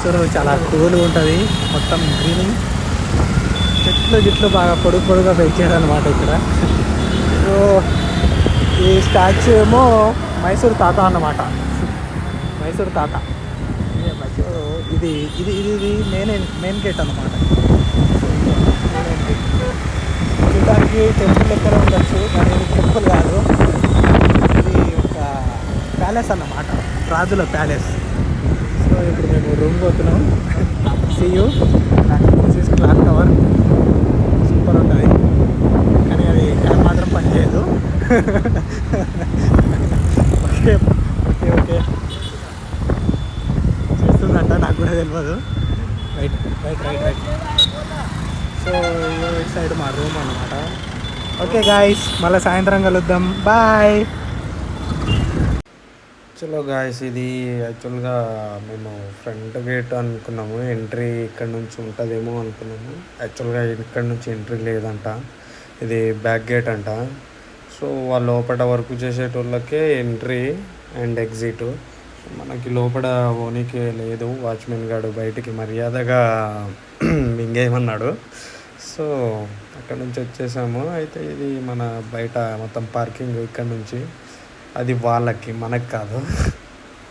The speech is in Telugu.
మైసూరు చాలా కూల్గా ఉంటుంది, మొత్తం గ్రీనింగ్, చెట్లు గిట్లు బాగా పొడుగుగా పెంచారు అనమాట ఇక్కడ. సో ఈ స్టాచ్యూ ఏమో మైసూరు తాత అన్నమాట, మైసూరు తాత. సో ఇది ఇది ఇది ఇది మెయిన్ గేట్ అన్నమాట. చూడడానికి టెంపుల్ ఎక్కడ ఉండొచ్చు, కానీ ఇది టెంపుల్ కాదు, ఇది ఒక ప్యాలెస్ అన్నమాట, రాజుల ప్యాలెస్. సో ఇప్పుడు మేము రూమ్ పోతున్నాం. See you. This is clock tower, super ఉంటుంది, కానీ అది ఫ్యాన్ మాత్రం పనిచేయదు. ఓకే ఓకే ఓకే చేస్తుందంట, నాకు కూడా తెలియదు. Right right right right. So ఈ సైడ్ మా రూమ్ అన్నమాట. ఓకే గాయస్, మళ్ళీ సాయంత్రం కలుద్దాం, బాయ్. చలో గాయస్, ఇది యాక్చువల్గా మేము ఫ్రంట్ గేట్ అనుకున్నాము, ఎంట్రీ ఇక్కడ నుంచి ఉంటుందేమో అనుకున్నాము. యాక్చువల్గా ఇక్కడ నుంచి ఎంట్రీ లేదంట, ఇది బ్యాక్ గేట్ అంట. సో వాళ్ళు లోపల వర్క్ చేసేటోళ్ళకే ఎంట్రీ అండ్ ఎగ్జిట్, మనకి లోపల ఓనికి లేదు. వాచ్మెన్ గారు బయటికి మర్యాదగా మింగేయమన్నాడు. సో అక్కడ నుంచి వచ్చేసాము. అయితే ఇది మన బయట మొత్తం పార్కింగ్ ఇక్కడ నుంచి, అది వాళ్ళకి, మనకు కాదు.